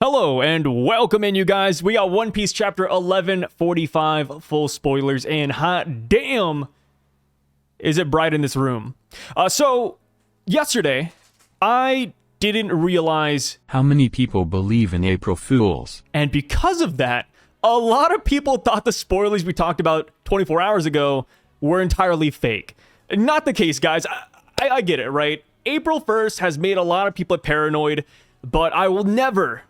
Hello and welcome in, you guys. We got One Piece chapter 1145, full spoilers, and hot damn, is it bright in this room. So, yesterday, I didn't realize how many people believe in April Fools. And because of that, a lot of people thought the spoilers we talked about 24 hours ago were entirely fake. Not the case, guys. I get it, right? April 1st has made a lot of people paranoid, but I will never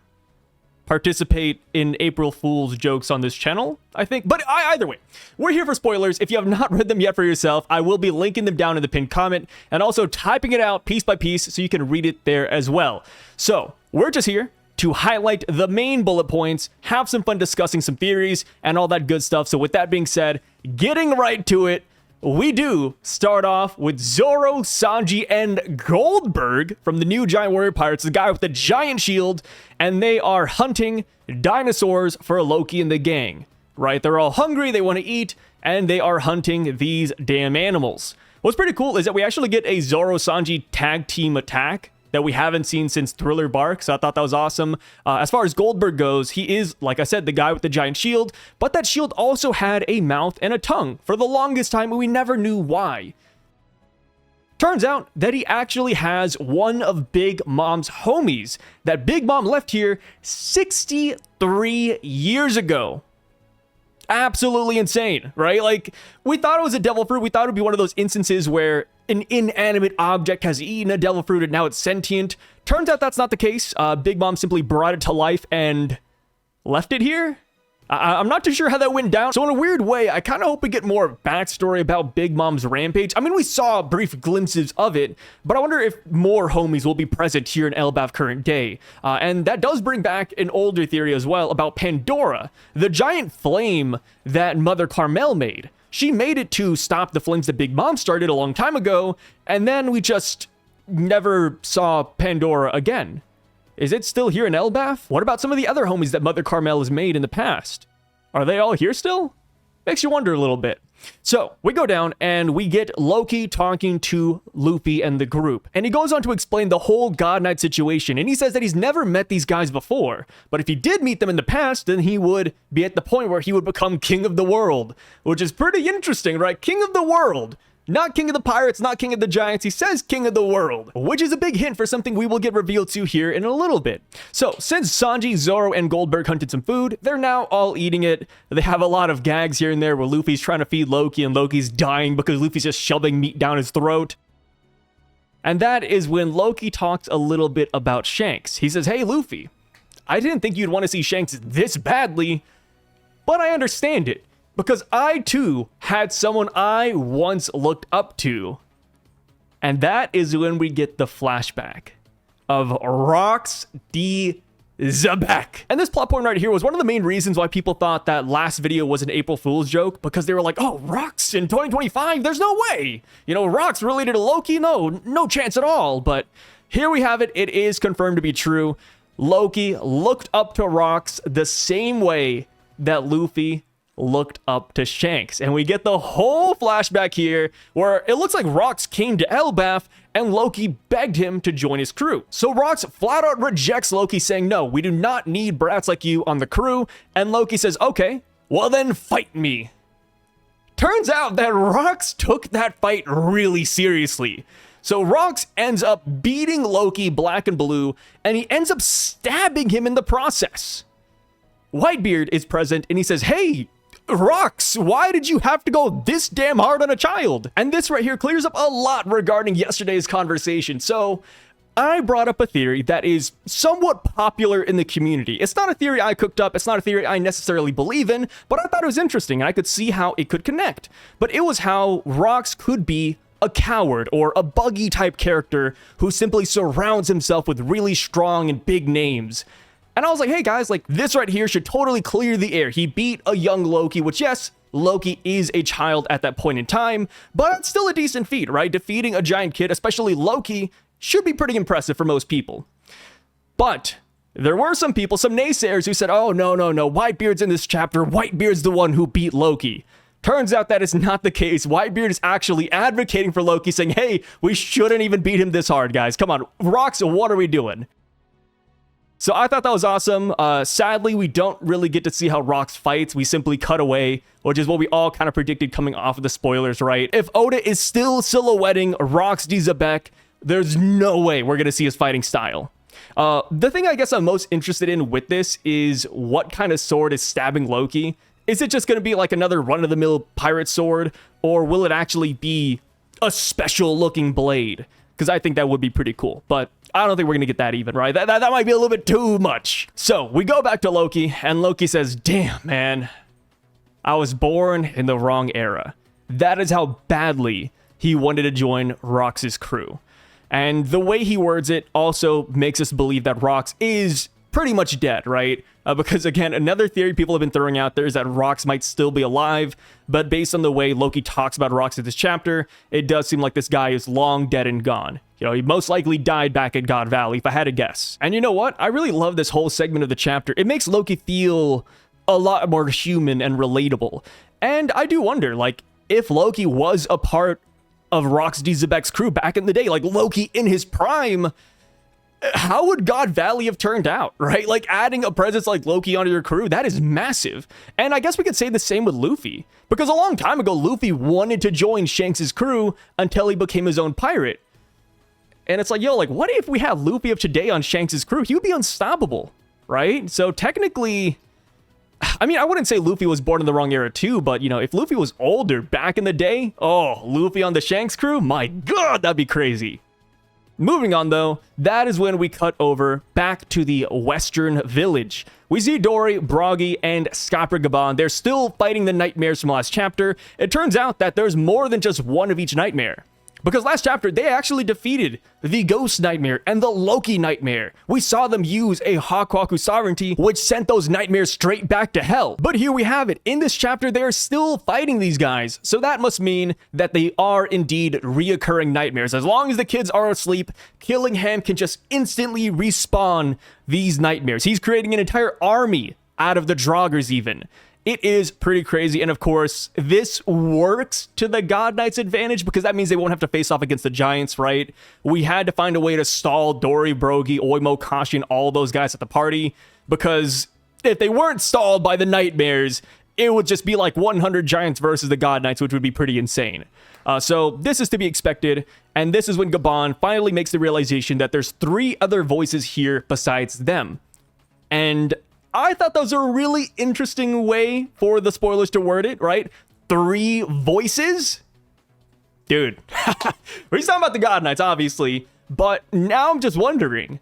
participate in April Fool's jokes on this channel, I think. But either way, we're here for spoilers. If you have not read them yet for yourself, I will be linking them down in the pinned comment and also typing it out piece by piece so you can read it there as well. So we're just here to highlight the main bullet points, have some fun discussing some theories and all that good stuff. So with that being said, getting right to it, we do start off with Zoro, Sanji, and Goldberg from the new Giant Warrior Pirates, the guy with the giant shield, and they are hunting dinosaurs for Loki and the gang, right? They're all hungry, they want to eat, and they are hunting these damn animals. What's pretty cool is that we actually get a Zoro-Sanji tag team attack that we haven't seen since Thriller Bark, so I thought that was awesome. As far as Goldberg goes, he is, like I said, the guy with the giant shield, but that shield also had a mouth and a tongue for the longest time, and we never knew why. Turns out that he actually has one of Big Mom's homies that Big Mom left here 63 years ago. Absolutely insane, right? Like, we thought it was a devil fruit. We thought it would be one of those instances where an inanimate object has eaten a devil fruit and now it's sentient. Turns out that's not the case. Big Mom simply brought it to life and left it here. I'm not too sure how that went down. So in a weird way, I kind of hope we get more backstory about Big Mom's rampage. I mean, we saw brief glimpses of it, but I wonder if more homies will be present here in Elbaf current day. And that does bring back an older theory as well about Pandora, the giant flame that Mother Carmel made. She made it to stop the flames that Big Mom started a long time ago, and then we just never saw Pandora again. Is it still here in Elbaf? What about some of the other homies that Mother Carmel has made in the past? Are they all here still? Makes you wonder a little bit. So, we go down and we get Loki talking to Luffy and the group. And he goes on to explain the whole God Knight situation. And he says that he's never met these guys before. But if he did meet them in the past, then he would be at the point where he would become king of the world. Which is pretty interesting, right? King of the world. Not king of the pirates, not king of the giants. He says king of the world, which is a big hint for something we will get revealed to here in a little bit. So, since Sanji, Zoro, and Goldberg hunted some food, they're now all eating it. They have a lot of gags here and there where Luffy's trying to feed Loki and Loki's dying because Luffy's just shoving meat down his throat. And that is when Loki talks a little bit about Shanks. He says, "Hey, Luffy, I didn't think you'd want to see Shanks this badly, but I understand it. Because I, too, had someone I once looked up to." And that is when we get the flashback of Rocks D. Zabek. And this plot point right here was one of the main reasons why people thought that last video was an April Fool's joke, because they were like, oh, Rocks in 2025? There's no way. You know, Rocks related to Loki? No chance at all. But here we have it. It is confirmed to be true. Loki looked up to Rocks the same way that Luffy looked up to Shanks. And we get the whole flashback here where it looks like Rocks came to Elbaf and Loki begged him to join his crew. So Rocks flat out rejects Loki, saying, no, we do not need brats like you on the crew. And Loki says, okay, well then fight me. Turns out that Rocks took that fight really seriously. So Rocks ends up beating Loki black and blue, and he ends up stabbing him in the process. Whitebeard is present and he says, hey, Rocks, why did you have to go this damn hard on a child? And this right here clears up a lot regarding yesterday's conversation. So I brought up a theory that is somewhat popular in the community. It's not a theory I cooked up. It's not a theory I necessarily believe in, but I thought it was interesting and I could see how it could connect. But it was how Rocks could be a coward or a buggy type character who simply surrounds himself with really strong and big names. And I was like, hey guys, like this right here should totally clear the air. He beat a young Loki, which yes, Loki is a child at that point in time, but it's still a decent feat, right? Defeating a giant kid, especially Loki, should be pretty impressive for most people. But there were some people, some naysayers who said, oh, no, Whitebeard's in this chapter. Whitebeard's the one who beat Loki. Turns out that is not the case. Whitebeard is actually advocating for Loki, saying, hey, we shouldn't even beat him this hard, guys. Come on, Rocks, what are we doing? So I thought that was awesome. Sadly, we don't really get to see how Rox fights. We simply cut away, which is what we all kind of predicted coming off of the spoilers, right? If Oda is still silhouetting Rox D. Zebek, there's no way we're going to see his fighting style. The thing I guess I'm most interested in with this is what kind of sword is stabbing Loki. Is it just going to be like another run-of-the-mill pirate sword, or will it actually be a special-looking blade? Because I think that would be pretty cool, but I don't think we're going to get that even, right? That might be a little bit too much. So we go back to Loki, and Loki says, damn, man, I was born in the wrong era. That is how badly he wanted to join Rox's crew. And the way he words it also makes us believe that Rox is pretty much dead, right? Because again, another theory people have been throwing out there is that Rox might still be alive, but based on the way Loki talks about Rox in this chapter, it does seem like this guy is long dead and gone. You know, he most likely died back at God Valley, if I had to guess. And you know what? I really love this whole segment of the chapter. It makes Loki feel a lot more human and relatable. And I do wonder, like, if Loki was a part of Rox D. Zebek's crew back in the day, like Loki in his prime, how would God Valley have turned out, right? Like, adding a presence like Loki onto your crew, that is massive. And I guess we could say the same with Luffy, because a long time ago, Luffy wanted to join Shanks' crew until he became his own pirate. And it's like, yo, like, what if we have Luffy of today on Shanks' crew? He would be unstoppable, right? So technically, I mean, I wouldn't say Luffy was born in the wrong era too, but, you know, if Luffy was older back in the day, oh, Luffy on the Shanks crew? My God, that'd be crazy. Moving on, though, that is when we cut over back to the Western Village. We see Dory, Broggy, and Skapra Gaban. They're still fighting the nightmares from last chapter. It turns out that there's more than just one of each nightmare. Because last chapter, they actually defeated the Ghost Nightmare and the Loki Nightmare. We saw them use a Hakwaku sovereignty, which sent those nightmares straight back to hell. But here we have it. In this chapter, they are still fighting these guys. So that must mean that they are indeed reoccurring nightmares. As long as the kids are asleep, Killingham can just instantly respawn these nightmares. He's creating an entire army out of the Draugrs even. It is pretty crazy, and of course, this works to the God Knight's advantage because that means they won't have to face off against the Giants, right? We had to find a way to stall Dory, Broggy, Oimo, Kashi, and all those guys at the party, because if they weren't stalled by the Nightmares, it would just be like 100 Giants versus the God Knights, which would be pretty insane. So this is to be expected, and this is when Gaban finally makes the realization that there's 3 other voices here besides them. And I thought that was a really interesting way for the spoilers to word it, right? 3 voices? Dude, we're talking about the God Knights, obviously, but now I'm just wondering,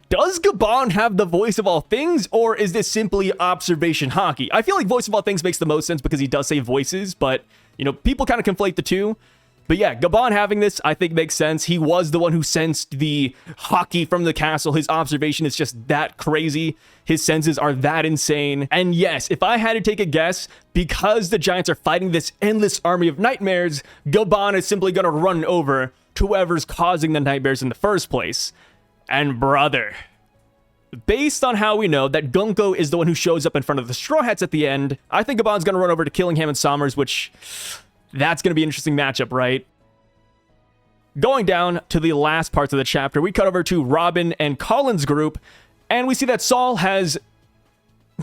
does Gaban have the voice of all things, or is this simply observation hockey? I feel like voice of all things makes the most sense because he does say voices, but, you know, people kind of conflate the two. But yeah, Gaban having this, I think, makes sense. He was the one who sensed the hockey from the castle. His observation is just that crazy. His senses are that insane. And yes, if I had to take a guess, because the Giants are fighting this endless army of nightmares, Gaban is simply going to run over to whoever's causing the nightmares in the first place. And brother, based on how we know that Gunko is the one who shows up in front of the Straw Hats at the end, I think Gaban's going to run over to Killingham and Sommers, which that's going to be an interesting matchup, right? Going down to the last parts of the chapter, we cut over to Robin and Colin's group, and we see that Saul has...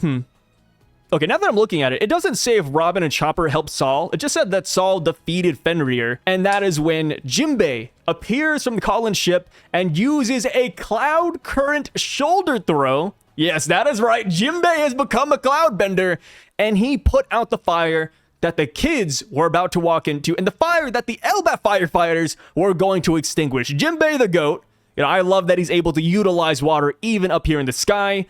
Okay, now that I'm looking at it, it doesn't say if Robin and Chopper helped Saul. It just said that Saul defeated Fenrir, and that is when Jinbe appears from Colin's ship and uses a cloud current shoulder throw. Yes, that is right. Jinbe has become a cloud bender, and he put out the fire that the kids were about to walk into, and the fire that the Elbaf firefighters were going to extinguish. Jinbe the goat, you know, I love that he's able to utilize water even up here in the sky.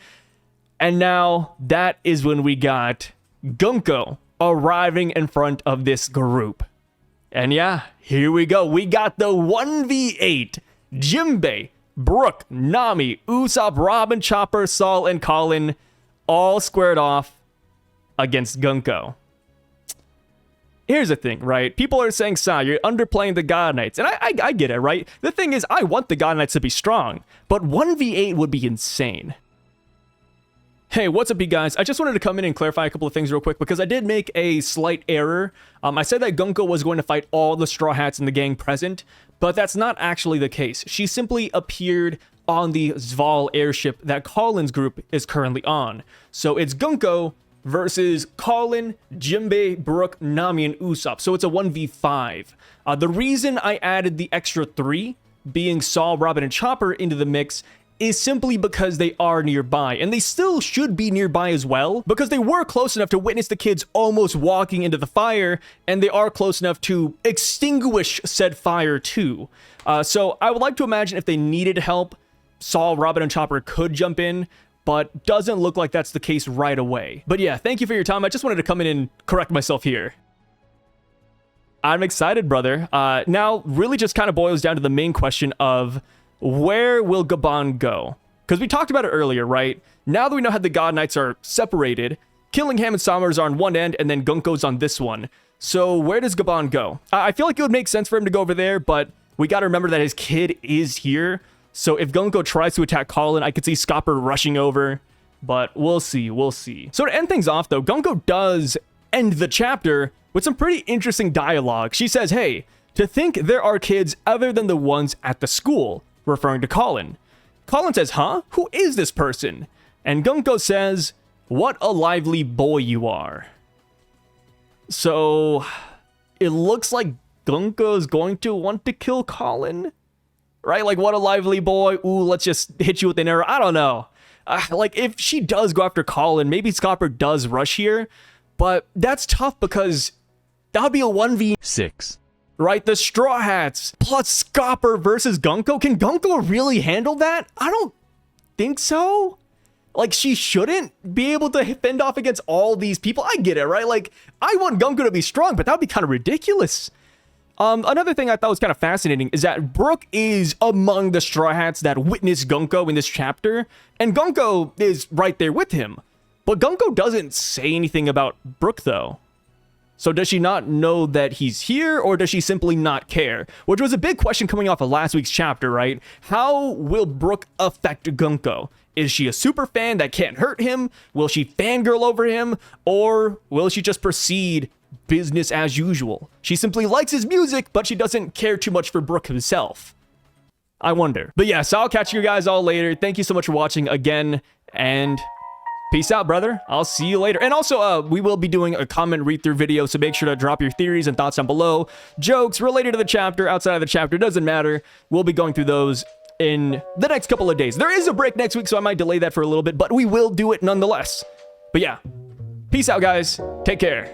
And now that is when we got Gunko arriving in front of this group. And yeah, here we go. We got the 1v8. Jinbe, Brook, Nami, Usopp, Robin, Chopper, Saul, and Colin all squared off against Gunko. Here's the thing, right? People are saying, Sai, you're underplaying the God Knights. And I get it, right? The thing is, I want the God Knights to be strong, but 1v8 would be insane. Hey, what's up, you guys? I just wanted to come in and clarify a couple of things real quick because I did make a slight error. I said that Gunko was going to fight all the Straw Hats in the gang present, but that's not actually the case. She simply appeared on the Zval airship that Colin's group is currently on. So it's Gunko versus Colin, Jinbe, Brook, Nami, and Usopp. So it's a 1v5. The reason I added the extra 3, being Saul, Robin, and Chopper, into the mix is simply because they are nearby, and they still should be nearby as well, because they were close enough to witness the kids almost walking into the fire, and they are close enough to extinguish said fire too. So I would like to imagine if they needed help, Saul, Robin, and Chopper could jump in, but doesn't look like that's the case right away. But yeah, thank you for your time. I just wanted to come in and correct myself here. I'm excited, brother. Now, really just kind of boils down to the main question of where will Gabon go? Because we talked about it earlier, right? Now that we know how the God Knights are separated, Killingham and Summers are on one end, and then Gunko's on this one. So where does Gabon go? I feel like it would make sense for him to go over there, but we got to remember that his kid is here. So if Gunko tries to attack Colin, I could see Scopper rushing over, but we'll see, we'll see. So to end things off, though, Gunko does end the chapter with some pretty interesting dialogue. She says, hey, to think there are kids other than the ones at the school, referring to Colin. Colin says, huh? Who is this person? And Gunko says, what a lively boy you are. So it looks like Gunko is going to want to kill Colin, right? Like, what a lively boy. Ooh, let's just hit you with an arrow. I don't know. Like, if she does go after Colin, maybe Scopper does rush here, but that's tough because that would be a 1v6. Right? The Straw Hats plus Scopper versus Gunko. Can Gunko really handle that? I don't think so. Like, she shouldn't be able to fend off against all these people. I get it, right? Like, I want Gunko to be strong, but that would be kind of ridiculous. Another thing I thought was kind of fascinating is that Brook is among the Straw Hats that witnessed Gunko in this chapter, and Gunko is right there with him. But Gunko doesn't say anything about Brook, though. So does she not know that he's here, or does she simply not care? Which was a big question coming off of last week's chapter, right? How will Brook affect Gunko? Is she a super fan that can't hurt him? Will she fangirl over him? Or will she just proceed business as usual? She simply likes his music, but she doesn't care too much for Brook himself. I wonder. But yeah, so I'll catch you guys all later. Thank you so much for watching again, and peace out, brother. I'll see you later. And also, we will be doing a comment read-through video, so make sure to drop your theories and thoughts down below. Jokes related to the chapter, outside of the chapter, doesn't matter. We'll be going through those in the next couple of days. There is a break next week, so I might delay that for a little bit, but we will do it nonetheless. But yeah, peace out, guys. Take care.